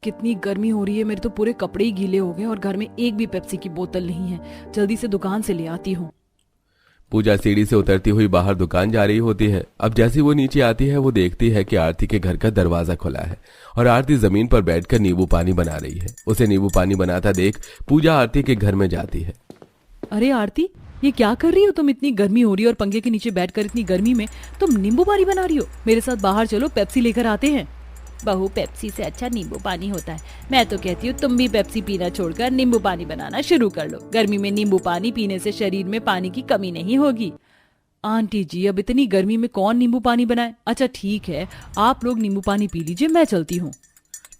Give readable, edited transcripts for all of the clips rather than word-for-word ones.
कितनी गर्मी हो रही है, मेरे तो पूरे कपड़े ही गीले हो गए और घर में एक भी पेप्सी की बोतल नहीं है। जल्दी से दुकान से ले आती हूँ। पूजा सीढ़ी से उतरती हुई बाहर दुकान जा रही होती है। अब जैसे वो नीचे आती है वो देखती है कि आरती के घर का दरवाजा खुला है और आरती जमीन पर बैठकर नींबू पानी बना रही है। उसे नींबू पानी बनाता देख पूजा आरती के घर में जाती है। अरे आरती, ये क्या कर रही हो तुम? इतनी गर्मी हो रही है और पंखे के नीचे बैठकर इतनी गर्मी में तुम नींबू पानी बना रही हो। मेरे साथ बाहर चलो, पेप्सी लेकर आते हैं। बहू, पेप्सी से अच्छा नींबू पानी होता है। मैं तो कहती हूँ तुम भी पेप्सी पीना छोड़कर नींबू पानी बनाना शुरू कर लो। गर्मी में नींबू पानी पीने से शरीर में पानी की कमी नहीं होगी। आंटी जी, अब इतनी गर्मी में कौन नींबू पानी बनाए? अच्छा ठीक है, आप लोग नींबू पानी पी लीजिए, मैं चलती हूँ।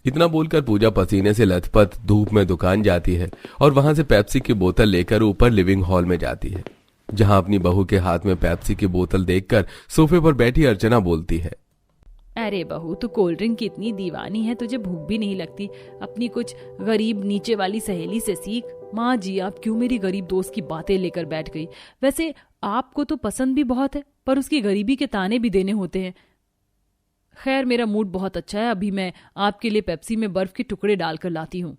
इतना बोलकर पूजा पसीने से लथपथ धूप में दुकान जाती है और वहां से पेप्सी की बोतल लेकर ऊपर लिविंग हॉल में जाती है, जहां अपनी बहू के हाथ में पेप्सी की बोतल देखकर सोफे पर बैठी अर्चना बोलती है। अरे बहू, तू कोल्ड ड्रिंक की इतनी दीवानी है, तुझे भूख भी नहीं लगती? अपनी कुछ गरीब नीचे वाली सहेली से सीख। माँ जी, आप क्यों मेरी गरीब दोस्त की बातें लेकर बैठ गई? वैसे आपको तो पसंद भी बहुत है, पर उसकी गरीबी के ताने भी देने होते हैं। खैर, मेरा मूड बहुत अच्छा है, अभी मैं आपके लिए पेप्सी में बर्फ के टुकड़े डालकर लाती हूँ।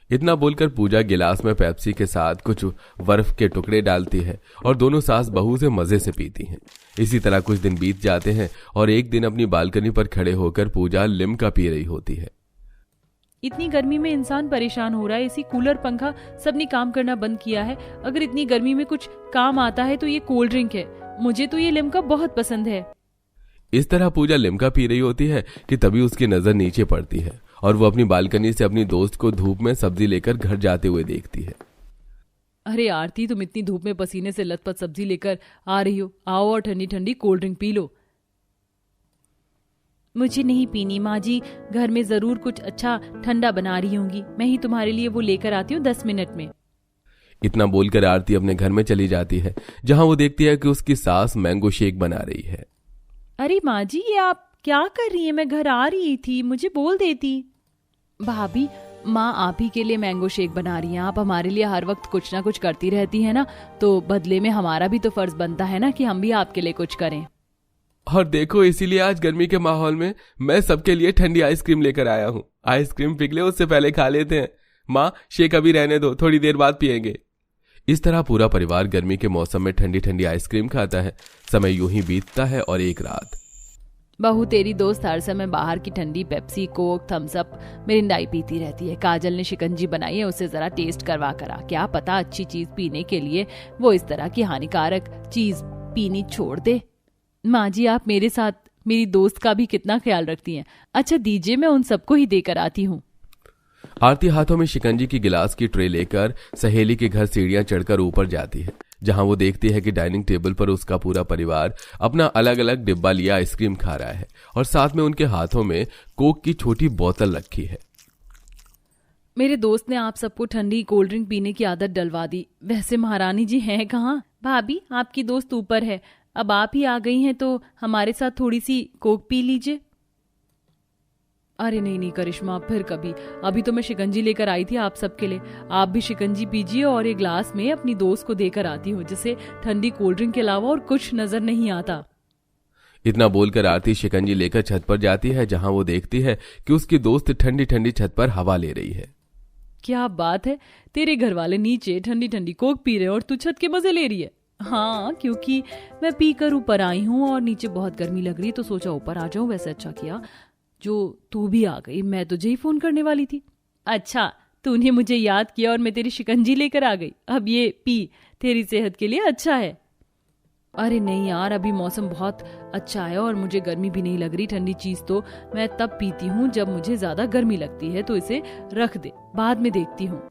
इतना बोलकर पूजा गिलास में पेप्सी के साथ कुछ बर्फ के टुकड़े डालती है और दोनों सास बहू से मजे से पीती हैं। इसी तरह कुछ दिन बीत जाते हैं और एक दिन अपनी बालकनी पर खड़े होकर पूजा लिम्का पी रही होती है। इतनी गर्मी में इंसान परेशान हो रहा है। इसी कूलर पंखा सबने काम करना बंद किया है। अगर इतनी गर्मी में कुछ काम आता है तो ये कोल्ड ड्रिंक है। मुझे तो ये लिम्का बहुत पसंद है। इस तरह पूजा लिम्का पी रही होती है कि तभी उसकी नजर नीचे पड़ती है और वो अपनी बालकनी से अपनी दोस्त को धूप में सब्जी लेकर घर जाते हुए देखती है। अरे आरती, तुम इतनी धूप में पसीने से लथपथ सब्जी लेकर आ रही हो, आओ और ठंडी ठंडी कोल्ड ड्रिंक पी लो। मुझे नहीं पीनी माँ जी, घर में जरूर कुछ अच्छा ठंडा बना रही होंगी। मैं ही तुम्हारे लिए वो लेकर आती हूँ 10 मिनट में। इतना बोलकर आरती अपने घर में चली जाती है, जहां वो देखती है कि उसकी सास मैंगो शेक बना रही है। अरे माँ जी, ये आप क्या कर रही हैं? मैं घर आ रही थी, मुझे बोल देती। भाभी, माँ आप ही के लिए मैंगो शेक बना रही हैं। आप हमारे लिए हर वक्त कुछ ना कुछ करती रहती है ना, तो बदले में हमारा भी तो फर्ज बनता है ना कि हम भी आपके लिए कुछ करें। और देखो, इसीलिए आज गर्मी के माहौल में मैं सबके लिए ठंडी आइसक्रीम लेकर आया हूँ। आइसक्रीम पिघले उससे पहले खा लेते हैं। माँ, शेक अभी रहने दो, थोड़ी देर बाद पियेंगे। इस तरह पूरा परिवार गर्मी के मौसम में ठंडी ठंडी आइसक्रीम खाता है। समय यूं ही बीतता है और एक रात। बहू, तेरी दोस्त हर समय बाहर की ठंडी पेप्सी, कोक, थम्स अप, मिरिंडाई पीती रहती है। काजल ने शिकंजी बनाई है, उसे जरा टेस्ट करवा करा। क्या पता अच्छी चीज पीने के लिए वो इस तरह की हानिकारक चीज पीनी छोड़ दे। माँ जी, आप मेरे साथ मेरी दोस्त का भी कितना ख्याल रखती हैं। अच्छा दीजिए, मैं उन सबको ही देकर आती हूँ। आरती हाथों में शिकंजी की गिलास की ट्रे लेकर सहेली के घर सीढ़ियां चढ़कर ऊपर जाती है, जहां वो देखती है कि डाइनिंग टेबल पर उसका पूरा परिवार अपना अलग अलग डिब्बा लिया आइसक्रीम खा रहा है और साथ में उनके हाथों में कोक की छोटी बोतल रखी है। मेरे दोस्त ने आप सबको ठंडी कोल्ड ड्रिंक पीने की आदत डलवा दी। वैसे महारानी जी हैं कहाँ? भाभी, आपकी दोस्त ऊपर है। अब आप ही आ गई हैं तो हमारे साथ थोड़ी सी कोक पी लीजिए। अरे नहीं नहीं करिश्मा, फिर कभी। अभी तो मैं शिकंजी लेकर आई थी आप सबके लिए। आप भी शिकंजी पीजिए और एक ग्लास में अपनी दोस्त को देकर आती हूँ, जिसे ठंडी कोल्ड ड्रिंक के अलावा और कुछ नजर नहीं आता। इतना बोलकर आरती शिकंजी लेकर छत पर जाती है, जहां वो देखती है कि उसकी दोस्त ठंडी ठंडी छत पर हवा ले रही है। क्या बात है, तेरे घर वाले नीचे ठंडी ठंडी कोक पी रहे और तू छत के मजे ले रही है। हाँ, क्योंकि मैं पीकर ऊपर आई हूँ और नीचे बहुत गर्मी लग रही, तो सोचा ऊपर आ जाऊं। वैसे अच्छा किया जो तू भी आ गई, मैं तुझे ही फोन करने वाली थी। अच्छा, तूने मुझे याद किया और मैं तेरी शिकंजी लेकर आ गई। अब ये पी, तेरी सेहत के लिए अच्छा है। अरे नहीं यार, अभी मौसम बहुत अच्छा है और मुझे गर्मी भी नहीं लग रही। ठंडी चीज तो मैं तब पीती हूँ जब मुझे ज्यादा गर्मी लगती है, तो इसे रख दे, बाद में देखती हूँ।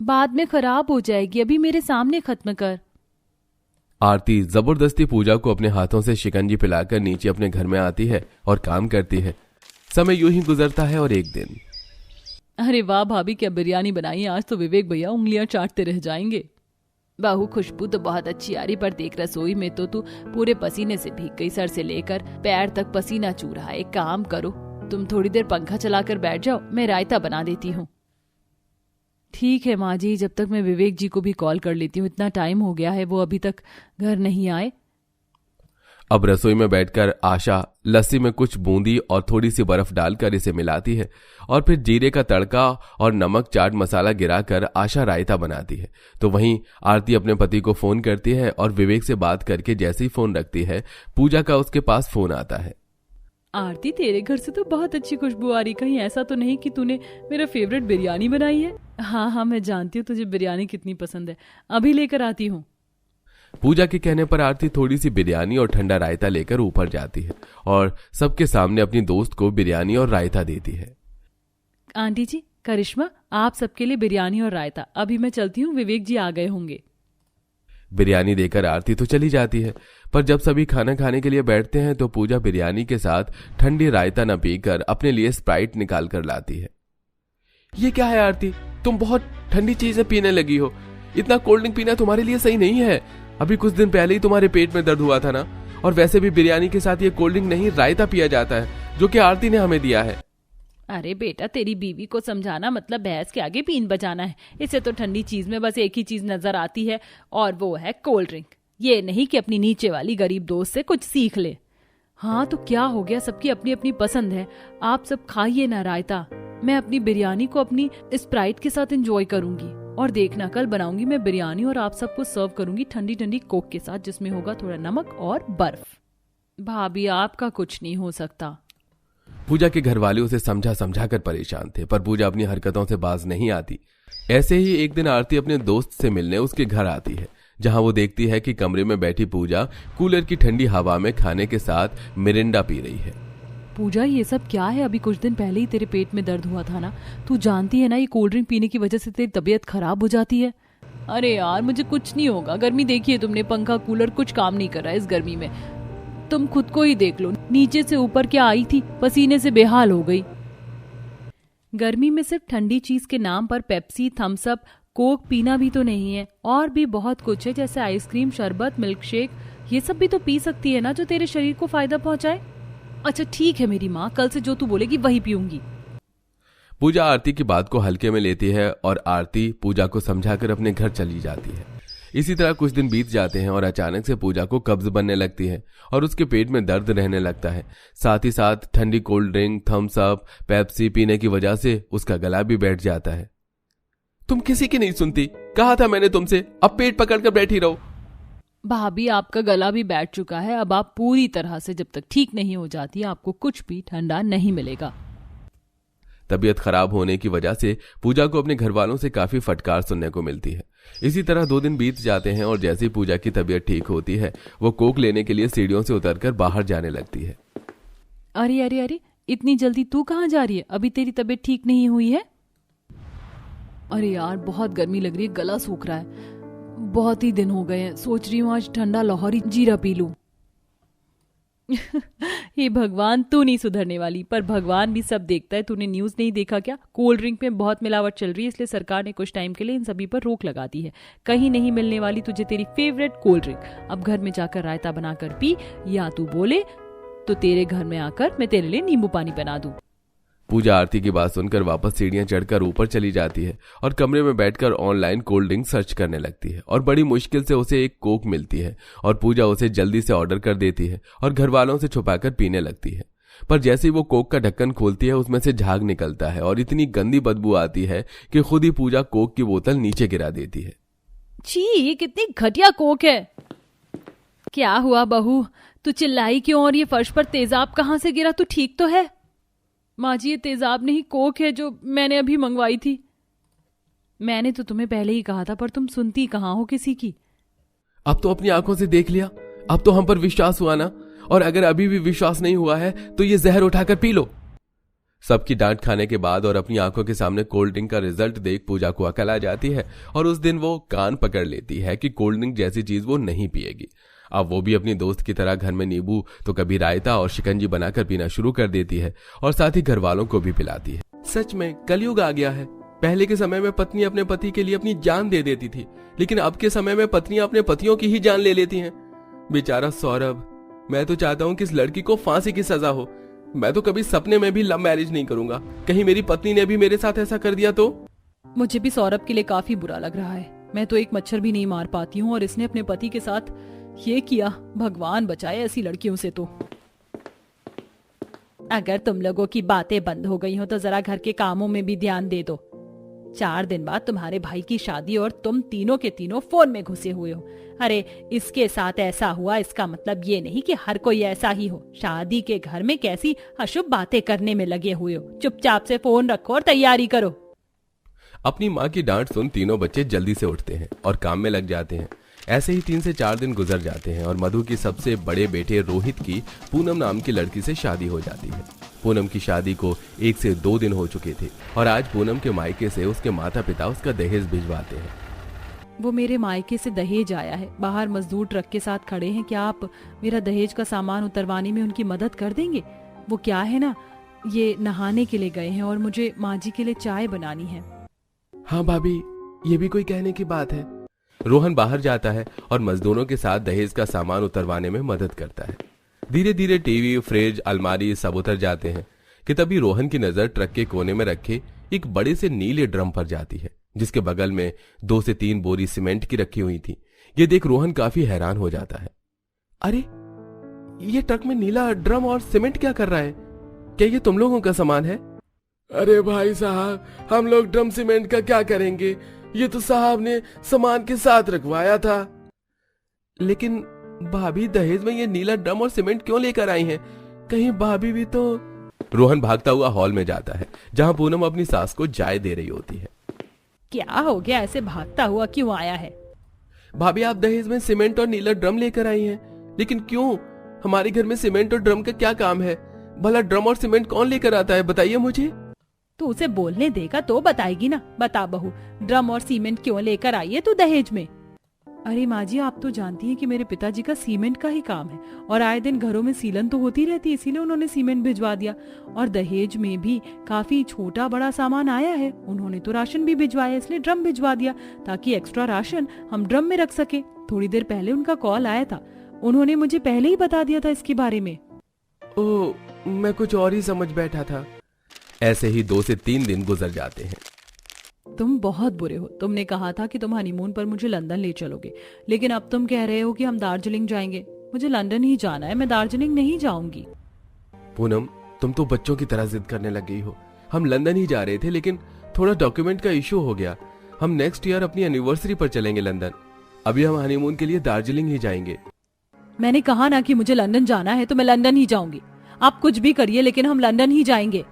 बाद में खराब हो जाएगी, अभी मेरे सामने खत्म कर। आरती जबरदस्ती पूजा को अपने हाथों से शिकंजी पिलाकर नीचे अपने घर में आती है और काम करती है। समय यूं ही गुजरता है और एक दिन। अरे वाह भाभी, क्या बिरयानी बनाई आज तो विवेक भैया उंगलियां चाटते रह जाएंगे। बहू, खुशबू तो बहुत अच्छी आ रही, पर देख रसोई में तो तू पूरे पसीने से भीग गई। सर से लेकर पैर तक पसीना चू रहा है। एक काम करो, तुम थोड़ी देर पंखा चलाकर बैठ जाओ, मैं रायता बना देती हूँ। ठीक है माँ जी, जब तक मैं विवेक जी को भी कॉल कर लेती हूँ। इतना टाइम हो गया है, वो अभी तक घर नहीं आए। अब रसोई में बैठकर आशा लस्सी में कुछ बूंदी और थोड़ी सी बर्फ डालकर इसे मिलाती है और फिर जीरे का तड़का और नमक चाट मसाला गिराकर आशा रायता बनाती है। तो वहीं आरती अपने पति को फोन करती है और विवेक से बात करके जैसे ही फोन रखती है, पूजा का उसके पास फोन आता है। आरती, तेरे घर से तो बहुत अच्छी खुशबू आ रही, कहीं ऐसा तो नहीं कि तूने मेरा फेवरेट बिरयानी बनाई है? हाँ हाँ, मैं जानती हूँ तुझे बिरयानी कितनी पसंद है, अभी लेकर आती हूँ। पूजा के कहने पर आरती थोड़ी सी बिरयानी और ठंडा रायता लेकर ऊपर जाती है और सबके सामने अपनी दोस्त को बिरयानी और रायता देती है। आंटी जी, करिश्मा, आप सबके लिए बिरयानी और रायता, अभी मैं चलती हूँ, विवेक जी आ गए होंगे। बिरयानी देकर आरती तो चली जाती है, पर जब सभी खाना खाने के लिए बैठते हैं तो पूजा बिरयानी के साथ ठंडी रायता न पीकर अपने लिए स्प्राइट निकाल कर लाती है। ये क्या है आरती, तुम बहुत ठंडी चीजें पीने लगी हो, इतना कोल्ड ड्रिंक पीना तुम्हारे लिए सही नहीं है। अभी कुछ दिन पहले ही तुम्हारे पेट में दर्द हुआ था ना, और वैसे भी बिरयानी के साथ ये कोल्ड ड्रिंक नहीं, रायता पिया जाता है, जो कि आरती ने हमें दिया है। अरे बेटा, तेरी बीवी को समझाना मतलब भैंस के आगे बीन बजाना है। इसे तो ठंडी चीज में बस एक ही चीज नजर आती है, और वो है कोल्ड ड्रिंक। ये नहीं कि अपनी नीचे वाली गरीब दोस्त से कुछ सीख ले। हाँ तो क्या हो गया, सबकी अपनी अपनी पसंद है, आप सब खाइए ना रायता। मैं अपनी बिरयानी को अपनी स्प्राइट के साथ एंजॉय करूंगी, और देखना कल बनाऊंगी मैं बिरयानी और आप सबको सर्व करूंगी ठंडी ठंडी कोक के साथ, जिसमें होगा थोड़ा नमक और बर्फ। भाभी, आपका कुछ नहीं हो सकता। पूजा के घर वाले उसे समझा समझा कर परेशान थे, पर पूजा अपनी हरकतों से बाज नहीं आती। ऐसे ही एक दिन आरती अपने दोस्त से मिलने उसके घर आती है, जहां वो देखती है कि कमरे में बैठी पूजा कूलर की ठंडी हवा में खाने के साथ मिरिंडा पी रही है। पूजा, ये सब क्या है? अभी कुछ दिन पहले ही तेरे पेट में दर्द हुआ था ना, तू जानती है ना ये कोल्ड ड्रिंक पीने की वजह से तेरी तबीयत खराब हो जाती है। अरे यार, मुझे कुछ नहीं होगा, गर्मी देखिए तुमने, पंखा कूलर कुछ काम नहीं कर रहा है इस गर्मी में। तुम खुद को ही देख लो, नीचे से ऊपर क्या आई थी, पसीने से बेहाल हो गई। गर्मी में सिर्फ ठंडी चीज के नाम पर पेप्सी, थम्स अप, कोक पीना भी तो नहीं है, और भी बहुत कुछ है, जैसे आइसक्रीम, शरबत, मिल्क शेक, ये सब भी तो पी सकती है ना, जो तेरे शरीर को फायदा पहुंचाए। अच्छा ठीक है मेरी माँ, कल से जो तू बोलेगी वही पीऊंगी। पूजा आरती की बात को हल्के में लेती है और आरती पूजा को समझाकर अपने घर चली जाती है। इसी तरह कुछ दिन बीत जाते हैं और अचानक से पूजा को कब्ज बनने लगती है और उसके पेट में दर्द रहने लगता है। साथ ही साथ ठंडी cold drink, Thums Up, Pepsi पीने की वजह से उसका गला भी बैठ जाता है। तुम किसी की नहीं सुनती, कहा था मैंने तुमसे, अब पेट पकड़कर बैठी रहो। भाभी, आपका गला भी बैठ चुका है, अब आप पूरी तरह से जब तक ठीक नहीं हो जाती आपको कुछ भी ठंडा नहीं मिलेगा। तबीयत खराब होने की वजह से पूजा को अपने घर वालों से काफी फटकार सुनने को मिलती है। इसी तरह 2 दिन बीत जाते हैं और जैसे ही पूजा की तबीयत ठीक होती है, वो कोक लेने के लिए सीढ़ियों से उतरकर बाहर जाने लगती है। अरे अरे अरे, इतनी जल्दी तू कहाँ जा रही है? अभी तेरी तबीयत ठीक नहीं हुई है? अरे यार, बहुत गर्मी लग रही है, गला सूख रहा है, बहुत ही दिन हो गए हैं, सोच रही हूँ आज ठंडा लाहौरी जीरा पी लूं। हे भगवान, तू नहीं सुधरने वाली, पर भगवान भी सब देखता है। तूने न्यूज़ नहीं देखा क्या? कोल्ड ड्रिंक में बहुत मिलावट चल रही है, इसलिए सरकार ने कुछ टाइम के लिए इन सभी पर रोक लगा दी है। कहीं नहीं मिलने वाली तुझे तेरी फेवरेट कोल्ड ड्रिंक। अब घर में जाकर रायता बनाकर पी, या तू बोले तो तेरे घर में आकर मैं तेरे लिए नींबू पानी बना दूं। पूजा आरती की बात सुनकर वापस सीढ़ियां चढ़कर ऊपर चली जाती है और कमरे में बैठकर ऑनलाइन कोल्ड ड्रिंक सर्च करने लगती है और बड़ी मुश्किल से उसे एक कोक मिलती है और पूजा उसे जल्दी से ऑर्डर कर देती है और घर वालों से छुपाकर पीने लगती है। पर जैसे ही वो कोक का ढक्कन खोलती है, उसमें से झाग निकलता है और इतनी गंदी बदबू आती है कि खुद ही पूजा कोक की बोतल नीचे गिरा देती है। छी, ये कितनी घटिया कोक है। क्या हुआ बहू, तू चिल्लाई क्यों? और ये फर्श पर तेजाब कहाँ से गिरा? तू ठीक तो है? माँ जी, ये तेजाब नहीं, कोक है जो मैंने अभी मंगवाई थी। मैंने तो तुम्हें पहले ही कहा था, पर तुम सुनती कहाँ हो किसी की। अब तो अपनी आंखों से देख लिया, अब तो हम पर विश्वास हुआ ना, और अगर अभी भी विश्वास नहीं हुआ है तो ये जहर उठाकर पी लो। सबकी डांट खाने के बाद और अपनी आंखों के सामने कोल्ड ड्रिंक का रिजल्ट देख पूजा को अकल आ जाती है और उस दिन वो कान पकड़ लेती है कि कोल्ड ड्रिंक जैसी चीज वो नहीं पिएगी। अब वो भी अपनी दोस्त की तरह घर में नींबू तो कभी रायता और शिकंजी बनाकर पीना शुरू कर देती है और साथ ही घर वालों को भी पिलाती है। सच में कलयुग आ गया है। पहले के समय में पत्नी अपने पति के लिए अपनी जान दे देती थी, लेकिन अब के समय में पत्नियां अपने पतियों की ही जान ले लेती हैं। बेचारा सौरभ, मैं तो चाहता हूँ कि इस लड़की को फांसी की सजा हो। मैं तो कभी सपने में भी लव मैरिज नहीं करूंगा, कहीं मेरी पत्नी ने भी मेरे साथ ऐसा कर दिया तो। मुझे भी सौरभ के लिए काफी बुरा लग रहा है। मैं तो एक मच्छर भी नहीं मार पाती हूँ और इसने अपने पति के साथ ये किया। भगवान बचाए ऐसी लड़कियों से तो। अगर तुम लोगों की बातें बंद हो गई हो तो जरा घर के कामों में भी ध्यान दे दो। 4 दिन बाद तुम्हारे भाई की शादी और तुम तीनों के तीनों फोन में घुसे हुए हो। अरे इसके साथ ऐसा हुआ इसका मतलब ये नहीं कि हर कोई ऐसा ही हो। शादी के घर में कैसी अशुभ बातें करने में लगे हुए हो। चुपचाप से फोन रखो और तैयारी करो। अपनी माँ की डांट सुन तीनों बच्चे जल्दी से उठते हैं और काम में लग जाते हैं। ऐसे ही 3 से 4 दिन गुजर जाते हैं और मधु की सबसे बड़े बेटे रोहित की पूनम नाम की लड़की से शादी हो जाती है। पूनम की शादी को 1 से 2 दिन हो चुके थे और आज पूनम के मायके से उसके माता पिता उसका दहेज भिजवाते हैं। वो मेरे मायके से दहेज आया है। बाहर मजदूर ट्रक के साथ खड़े हैं। क्या आप मेरा दहेज का सामान उतरवाने में उनकी मदद कर देंगे? वो क्या है ना, ये नहाने के लिए गए हैं और मुझे माँ जी के लिए चाय बनानी है। हाँ भाभी, ये भी कोई कहने की बात है। रोहन बाहर जाता है और मजदूरों के साथ दहेज का सामान उतरवाने में मदद करता है। धीरे धीरे टीवी, फ्रिज, अलमारी सब उतर जाते हैं कि तभी रोहन की नजर ट्रक के कोने में रखे एक बड़े से नीले ड्रम पर जाती है, जिसके बगल में 2 से 3 बोरी सीमेंट की रखी हुई थी। ये देख रोहन काफी हैरान हो जाता है। अरे ये ट्रक में नीला ड्रम और सीमेंट क्या कर रहा है? क्या ये तुम लोगों का सामान है? अरे भाई साहब, हम लोग ड्रम सीमेंट का क्या करेंगे? ये तो साहब ने सामान के साथ रखवाया था। लेकिन भाभी, दहेज में ये नीला ड्रम और सीमेंट क्यों लेकर आई हैं? कहीं भाभी भी तो। रोहन भागता हुआ हॉल में जाता है जहां पूनम अपनी सास को चाय दे रही होती है। क्या हो गया, ऐसे भागता हुआ क्यों आया है? भाभी, आप दहेज में सीमेंट और नीला ड्रम लेकर आई हैं, लेकिन क्यों? हमारे घर में सीमेंट और ड्रम का क्या काम है? भला ड्रम और सीमेंट कौन लेकर आता है, बताइए मुझे। तू उसे बोलने देगा तो बताएगी ना। बता बहू, ड्रम और सीमेंट क्यों लेकर आई है तू दहेज में? अरे माँ जी, आप तो जानती हैं कि मेरे पिताजी का सीमेंट का ही काम है और आए दिन घरों में सीलन तो होती रहती है, इसीलिए उन्होंने सीमेंट भिजवा दिया। और दहेज में भी काफी छोटा बड़ा सामान आया है, उन्होंने तो राशन भी भिजवाया, इसलिए ड्रम भिजवा दिया ताकि एक्स्ट्रा राशन हम ड्रम में रख सके। थोड़ी देर पहले उनका कॉल आया था, उन्होंने मुझे पहले ही बता दिया था इसके बारे में। ओह, मैं कुछ और ही समझ बैठा था। ऐसे ही 2 से 3 दिन गुजर जाते हैं। तुम बहुत बुरे हो। तुमने कहा था कि तुम हनीमून पर मुझे लंदन ले चलोगे, लेकिन अब तुम कह रहे हो कि हम दार्जिलिंग जाएंगे। मुझे लंदन ही जाना है, मैं दार्जिलिंग नहीं जाऊंगी। पूनम, तुम तो बच्चों की तरह जिद करने लग गई हो। हम लंदन ही जा रहे थे, लेकिन थोड़ा डॉक्यूमेंट का इशू हो गया। हम नेक्स्ट ईयर अपनी एनिवर्सरी पर चलेंगे लंदन। अभी हम हनीमून के लिए दार्जिलिंग ही जाएंगे। मैंने कहा ना कि मुझे लंदन जाना है तो मैं लंदन ही जाऊंगी। आप कुछ भी करिए, लेकिन हम लंदन ही जाएंगे।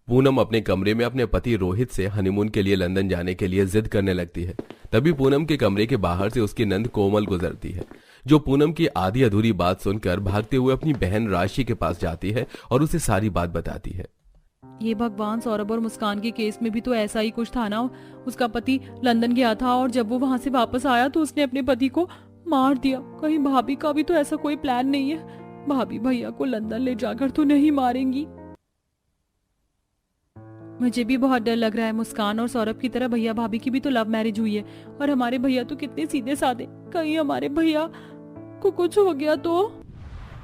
पूनम अपने कमरे में अपने पति रोहित से हनीमून के लिए लंदन जाने के लिए जिद करने लगती है। तभी पूनम के कमरे के बाहर से उसकी नंद कोमल गुजरती है, जो पूनम की आधी अधूरी बात सुनकर भागते हुए अपनी बहन राशि के पास जाती है और उसे सारी बात बताती है। ये भगवान, सौरभ और मुस्कान के केस में भी तो ऐसा ही कुछ था ना। उसका पति लंदन गया था और जब वो वहां से वापस आया तो उसने अपने पति को मार दिया। कहीं भाभी का भी तो ऐसा कोई प्लान नहीं है? भाभी भैया को लंदन ले जाकर तो नहीं मारेंगी? मुझे भी बहुत डर लग रहा है। मुस्कान और सौरभ की तरह भैया भाभी की भी तो लव मैरिज हुई है और हमारे भैया तो कितने सीधे साधे। कहीं हमारे भैया को कुछ हो गया तो?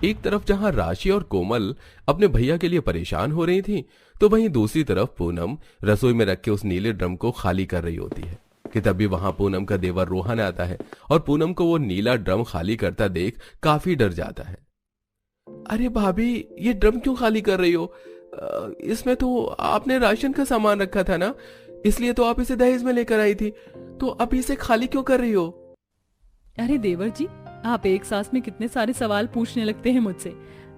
एक तरफ जहां राशि और कोमल अपने भैया के लिए परेशान हो रही थी, तो वहीं दूसरी तरफ पूनम रसोई में रखे उस नीले ड्रम को खाली कर रही होती है कि तभी वहां पूनम का देवर रोहन आता है और पूनम को वो नीला ड्रम खाली करता देख काफी डर जाता है। अरे भाभी, ये ड्रम क्यों खाली कर रही हो? इसमें तो आपने राशन का सामान रखा था ना, इसलिए तो आप इसे दहेज में लेकर आई थी, तो अब इसे खाली क्यों कर रही हो? अरे देवर जी, आप एक सांस में कितने सारे सवाल पूछने लगते हैं मुझसे।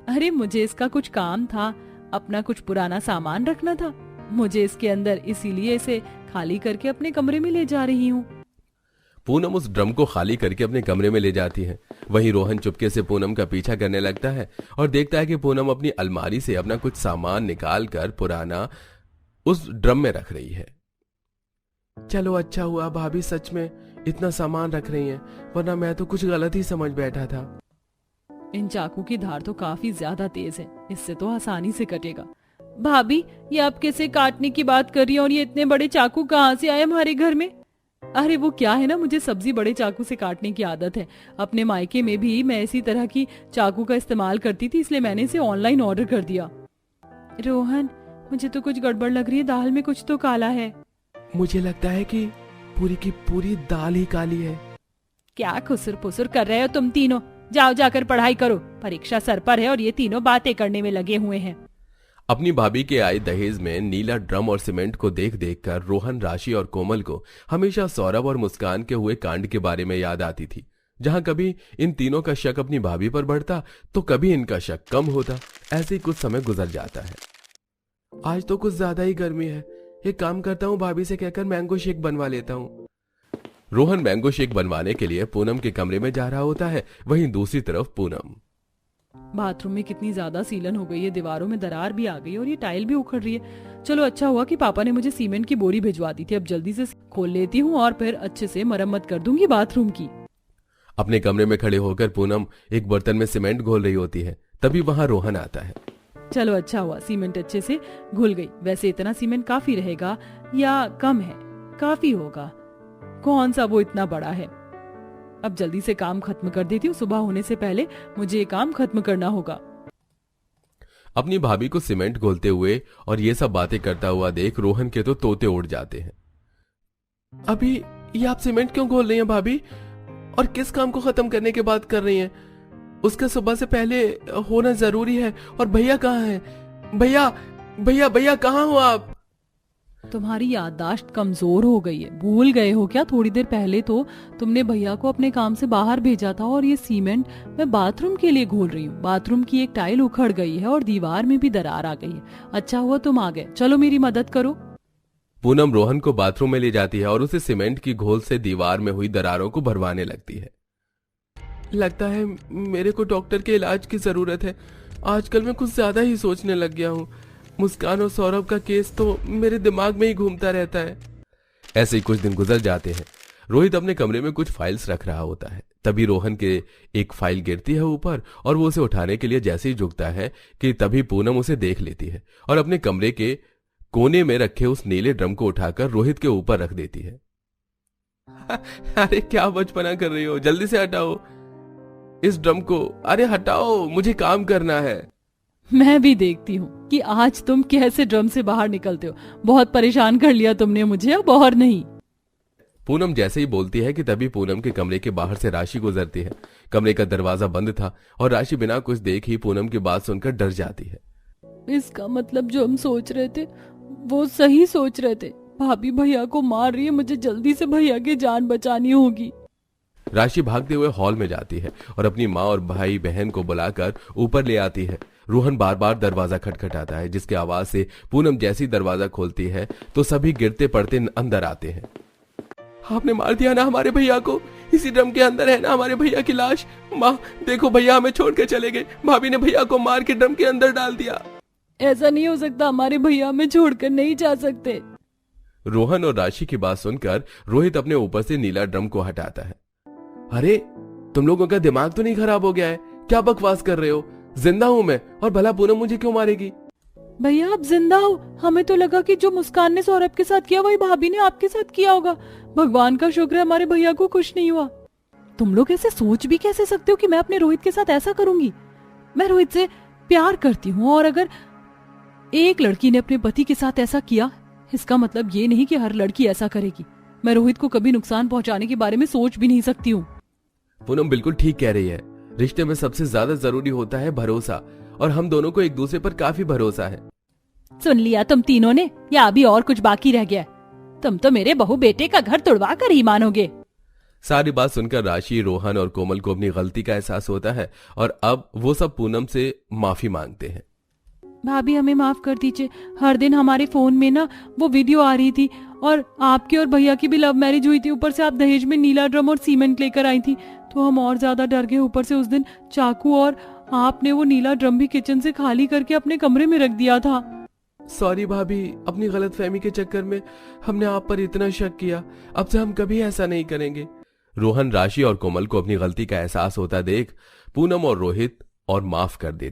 अरे मुझे इसका कुछ काम था, अपना कुछ पुराना सामान रखना था मुझे इसके अंदर, इसीलिए इसे खाली करके अपने कमरे में ले जा रही हूँ। पूनम उस ड्रम को खाली करके अपने कमरे में ले जाती है। वहीं रोहन चुपके से पूनम का पीछा करने लगता है और देखता है कि पूनम अपनी अलमारी से अपना कुछ सामान निकाल कर पुराना उस ड्रम में रख रही है। चलो अच्छा हुआ भाभी सच में इतना सामान रख रही हैं, वरना मैं तो कुछ गलत ही समझ बैठा था। इन चाकू की धार तो काफी ज्यादा तेज है, इससे तो आसानी से कटेगा। भाभी, ये आप कैसे काटने की बात कर रही हैं और ये इतने बड़े चाकू कहाँ से आए हमारे घर में? अरे वो क्या है ना, मुझे सब्जी बड़े चाकू से काटने की आदत है। अपने मायके में भी मैं इसी तरह की चाकू का इस्तेमाल करती थी, इसलिए मैंने इसे ऑनलाइन ऑर्डर कर दिया। रोहन, मुझे तो कुछ गड़बड़ लग रही है, दाल में कुछ तो काला है। मुझे लगता है कि पूरी की पूरी दाल ही काली है। क्या खुसुर पुसुर कर रहे हो तुम तीनों? जाओ जाकर पढ़ाई करो, परीक्षा सर पर है और ये तीनों बातें करने में लगे हुए हैं। अपनी भाभी के आए दहेज में नीला ड्रम और सीमेंट को देख देख कर रोहन, राशि और कोमल को हमेशा सौरभ और मुस्कान के हुए कांड के बारे में याद आती थी। जहां कभी इन तीनों का शक अपनी भाभी पर बढ़ता तो कभी इनका शक कम होता। ऐसे ही कुछ समय गुजर जाता है। आज तो कुछ ज्यादा ही गर्मी है, एक काम करता हूँ, भाभी से कहकर मैंगो शेक बनवा लेता हूँ। रोहन मैंगो शेक बनवाने के लिए पूनम के कमरे में जा रहा होता है। वहीं दूसरी तरफ पूनम बाथरूम में कितनी ज्यादा सीलन हो गई है, दीवारों में दरार भी आ गई और ये टाइल भी उखड़ रही है। चलो अच्छा हुआ कि पापा ने मुझे सीमेंट की बोरी भिजवा दी थी। अब जल्दी से खोल लेती हूँ और फिर अच्छे से मरम्मत कर दूंगी बाथरूम की। अपने कमरे में खड़े होकर पूनम एक बर्तन में सीमेंट घोल रही होती है। तभी वहां रोहन आता है। चलो अच्छा हुआ, सीमेंट अच्छे से घुल गई। वैसे इतना सीमेंट काफी रहेगा या कम है? काफी होगा, कौन सा वो इतना बड़ा है। अब जल्दी से काम खत्म कर देती हूँ, सुबह होने से पहले मुझे ये काम खत्म करना होगा। अपनी भाभी को सीमेंट घोलते हुए और ये सब बातें करता हुआ देख रोहन के तो तोते उड़ जाते हैं। अभी ये आप सीमेंट क्यों घोल रही हैं भाभी, और किस काम को खत्म करने के बाद कर रही हैं? उसका सुबह से पहले होना जरूरी है। और भैया कहाँ हैं? भैया भैया भैया कहाँ हो आप? तुम्हारी याददाश्त कमजोर हो गई है, भूल गए हो क्या? थोड़ी देर पहले तो तुमने भैया को अपने काम से बाहर भेजा था और ये सीमेंट मैं बाथरूम के लिए घोल रही हूँ। बाथरूम की एक टाइल उखड़ गई है और दीवार में भी दरार आ गई है। अच्छा हुआ तुम आ गए, चलो मेरी मदद करो। पूनम रोहन को बाथरूम में ले जाती है और उसे सीमेंट की घोल से दीवार में हुई दरारों को भरवाने लगती है। लगता है मेरे को डॉक्टर के इलाज की जरूरत है। आजकल मैं कुछ ज्यादा ही सोचने लग गया हूँ। मुस्कान और सौरभ का केस तो मेरे दिमाग में ही घूमता रहता है। ऐसे ही कुछ दिन गुजर जाते हैं। रोहित अपने कमरे में कुछ फाइल्स रख रहा होता है। तभी रोहन के एक फाइल गिरती है ऊपर और वो उसे उठाने के लिए जैसे ही झुकता है कि तभी पूनम उसे देख लेती है और अपने कमरे के कोने में रखे उस नीले ड्रम को उठाकर रोहित के ऊपर रख देती है। अरे क्या बचपना कर रही हो, जल्दी से हटाओ इस ड्रम को। अरे हटाओ, मुझे काम करना है। मैं भी देखती हूँ कि आज तुम कैसे ड्रम से बाहर निकलते हो। बहुत परेशान कर लिया तुमने मुझे, अब और नहीं। पूनम जैसे ही बोलती है कि तभी पूनम के कमरे के बाहर से राशि गुजरती है। कमरे का दरवाजा बंद था और राशि बिना कुछ देख ही पूनम की बात सुनकर डर जाती है। इसका मतलब जो हम सोच रहे थे वो सही सोच रहे थे। भाभी भैया को मार रही है, मुझे जल्दी से भैया की जान बचानी होगी। राशि भागते हुए हॉल में जाती है और अपनी माँ और भाई बहन को बुलाकर ऊपर ले आती है। रोहन बार बार दरवाजा खटखटाता है, जिसकी आवाज से पूनम जैसी दरवाजा खोलती है तो सभी गिरते पड़ते अंदर आते हैं। आपने मार दिया ना हमारे भैया को, इसी ड्रम के अंदर है ना हमारे भैया की लाश। माँ देखो, भैया हमें छोड़ के चले गए, भाभी ने भैया को मार के ड्रम के अंदर डाल दिया। ऐसा नहीं हो सकता, हमारे भैया हमें छोड़कर नहीं जा सकते। रोहन और राशि की बात सुनकर रोहित अपने ऊपर से नीला ड्रम को हटाता है। अरे तुम लोगों का दिमाग तो नहीं खराब हो गया है? क्या बकवास कर रहे हो? जिंदा हूं मैं, और भला पूनम मुझे क्यों मारेगी? भैया आप जिंदा हो? हमें तो लगा कि जो मुस्कान ने सौरभ के साथ किया वही भाभी ने आपके साथ किया होगा। भगवान का शुक्र है हमारे भैया को कुछ नहीं हुआ। तुम लोग ऐसे सोच भी कैसे सकते हो कि मैं अपने रोहित के साथ ऐसा करूंगी? मैं रोहित से प्यार करती हूँ, और अगर एक लड़की ने अपने पति के साथ ऐसा किया, इसका मतलब ये नहीं कि हर लड़की ऐसा करेगी। मैं रोहित को कभी नुकसान पहुंचाने के बारे में सोच भी नहीं सकती हूँ। पूनम बिल्कुल ठीक कह रही है। रिश्ते में सबसे ज्यादा जरूरी होता है भरोसा, और हम दोनों को एक दूसरे पर काफी भरोसा है। सुन लिया तुम तीनों ने, या अभी और कुछ बाकी रह गया? तुम तो मेरे बहू बेटे का घर तुड़वा कर ही मानोगे। सारी बात सुनकर राशि, रोहन और कोमल को अपनी गलती का एहसास होता है और अब वो सब पूनम से माफी मांगते हैं। भाभी हमें माफ कर दीजिए। हर दिन हमारे फोन में ना वो वीडियो आ रही थी, और आपकी और भैया की भी लव मैरिज हुई थी। ऊपर से आप दहेज में नीला ड्रम और सीमेंट लेकर आई थी, तो हम और ज्यादा डर गए। ऊपर से उस दिन चाकू और आपने वो नीला ड्रम भी किचन से खाली करके अपने कमरे में रख दिया था। सॉरी भाभी, अपनी गलतफहमी के चक्कर में हमने आप पर इतना शक किया। अब से हम कभी ऐसा नहीं करेंगे। रोहन, राशि और कोमल को अपनी गलती का एहसास होता देख पूनम और रोहित और माफ कर देते।